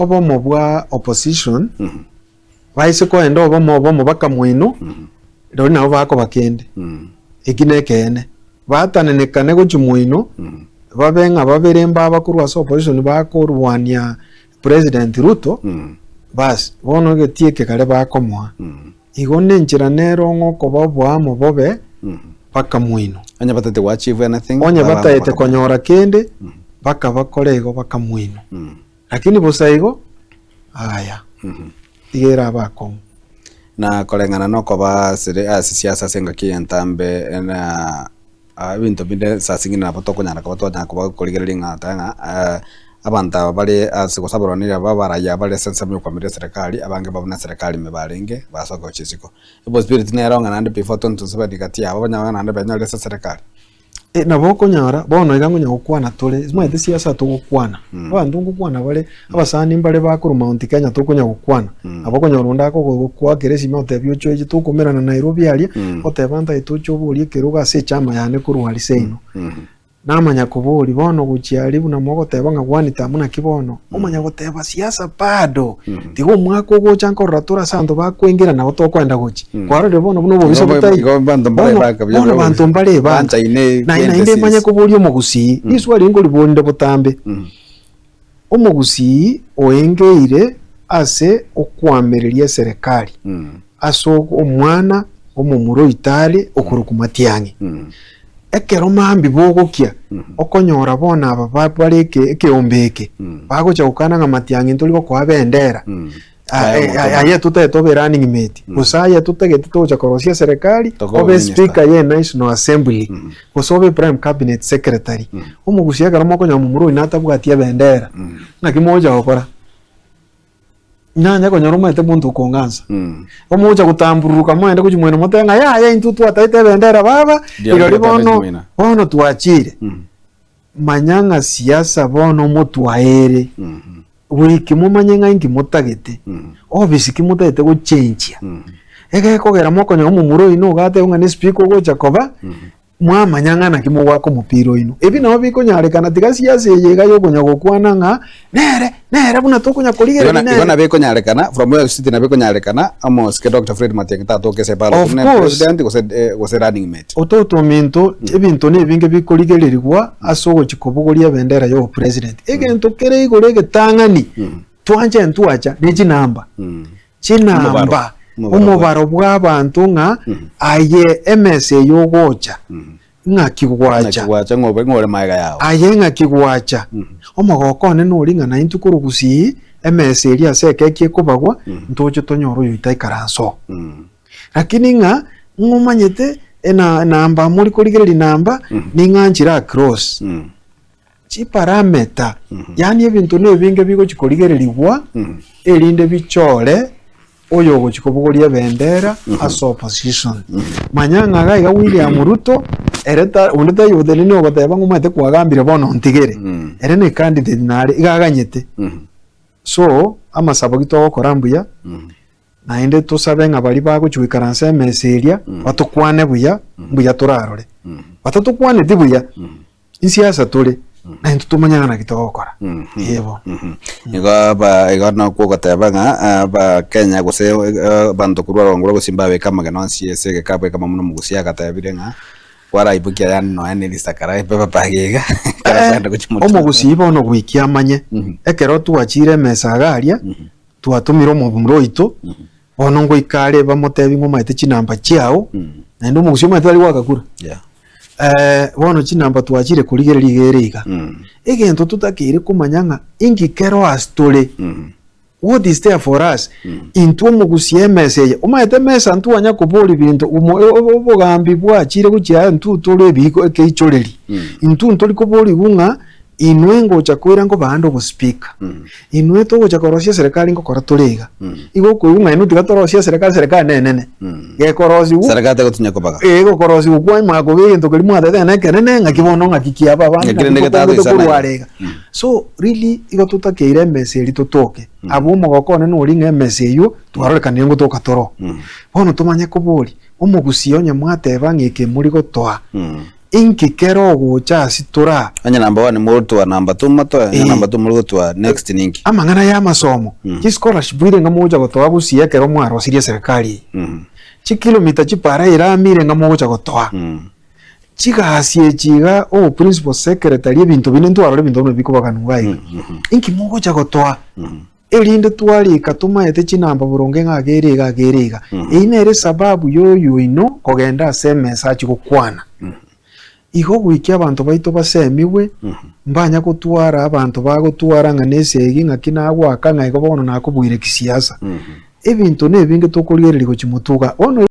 obomo bwa opposition baise koenda obomo bakamwino rori nabo bako bakende ekinekene batanenekane gochumwino babenga baberemba abakuru ase opposition bakorwania President Ruto bas bono getieke kare bakomwa igone njira nero ngoko babwamo bobe bakamwino Onya batete wa achieve anything. Onya bataete konyora kende baka bakorego bakamwino lakini bosaigo aya tigera bako na kolengana noko ba siasa senga kientambe na bintu binde sasingina batokonyana kabatonyana kubakoligeringa tanga abanta bali asikosaboronira babaraya bali sensamyo kwa mire serikali abange babuna serikali mebalenge basoko chisiko ibo spirit neronga nande before 2027 kati abo banyanga nande banyale serikali naboko nyara bono igango nyakwana tole zimwe siasa tukukwana abantu ngukwana bale abasani mbale bakuru Mount Kenya tukunya gukwana aboko nyorunda ko gukwa keresi mote byocho ije tukumera na Nairobi ali otebanta itucho buli keruga se chama yane kuru ali seino namanya kubuli bono guchiali buna mogo tebanga gwanita muna kibono umanya goteba siasa bado tigo mwako gocha nkoratura santo bakwingira na botokwenda gochi kwaro de bono buno bobisa butai bono bantu mbale banja na inde manya kubuli omugusi iswali ngo libonde butambe omugusi oengeire ase okwamereria serikali aso omwana omumuro itale okurukumatiange ekero mambi bogokia okonyora bona aba bareke ekeombeke bagocha ukana ngamatiange ntoli bako abendera aya tutaeto running mate usaya tutagete tocha korosia serikali obe speaker ye National Assembly usobe prime cabinet secretary umugusia karamo konya mumuro inata bwatia bendera na kimoja okora nyanya konyora umete muntu konganza omuja kutamburuka mwende kujimwena motenga ya intutu ataite bendera baba irori bono tuachire manyanga siasa bono mutu aere wiki mumanyenga ingi mutagete obisi kimutagete go change ege kogera mokonya omumuro ino gate unga ne speaker go Jacoba mwa manyanga na kimo wako mupiro ino ebi nawo bikonyareka tiga siasa yega yo konya gokwana nga nere buna tokunya koligera nere ibona bikonyareka from where city na bikonyareka amos ke Dr. Fred Matiang'i toke se palo ne president was running mate ototo minto ebinto ne binge bikoligererwa asogo chikobogoria bendera yo president egento kere igorege tangani twanje ntuacha neji namba chinamba umubaro bw'abantu nga aye MS yogocha nga kigwacha ngobe ngore maiga yao aye nga kigwacha omogokone nuringa na intukurugusi MS eria seke kikubagwa ntocho tonyoro yitaikaranso lakini nga ngumanyete namba muri kurigereri namba ninganjira cross chi parameter yani ebintu nebinge bigo chikorigereribwa erinde bichore oyo gochikobogoria bendera as opposition manyanga gaiga William Ruto ereta undeta yodeli no goteba ngumate kwagambire bono ntigere ere ne candidate nare igaganyete so amasabo gito korambuya na inde tusabe ngabali bago chwikaranse meseria batukwane buya turarore batatukwane tibuya insiasa tole na ntutumanya na kitokora yebo iga na ko gotebanga ba Kenya gose bantu kurwa ngoro gusimbabe kama gano CS ke kapwe kama muno mugusia gatebire nga kwara ibukia yani no ene lisakara pepa pagega omugusiba ono gwikia amanye ekero tuachire mesagaria tuatumiro mu bumroito ono ngo ikare bamotebi ngoma ite chinamba chiao na ndo mugusiba matali wakakura wono chinamba tuachire kurigereriga egento tutakire kumanyanga ingikero astole what is there for us into mugusie message umaite mesa ntuanya kubuli bintu obogambi bwachire kuchya ntutole biko ekeichoreri into ntoli kubuli gunga inwengo chakwira ngo bando go speaker inwe to gocha korosia serikali ngo koratolega igo kuunga inu tigatorosia serikali nene ge korosi serikali tegotunya kobaga ego korosi kwa mago bintu kali mwatete na kenene ngakibono ngakikia baba so really igo tutakeire message tutoke abo mogokone no ringa message yo twaroreka nengo toka toro bono tumanye kubuli omugusio nya mwateba ngike muri gotoa inki kero gocha situra anya number 1 murutu wa number 2 mato number 2 murutu wa next ninki amangana ya masomo ki scholarship ile ngamoja gotoa gusiya kero mwaro siria serikali chi kilomita chi para iramire ngamoja gotoa chigasie chiga principal secretary ebintu bine ntwaro ebintu bino bikubaganungai inki mugocha gotoa elinde twali katuma ete chinamba buronge ngageriga inere sababu yoyo ino kogenda SMS chigukwana igo gwikia abantu baito basemiwe mbanya gutwara abantu bagutwara nganese ngakina gwaka ngaigo bono nakubwire kisiasa ebintu nebinge tokuriereri go chimutuga ono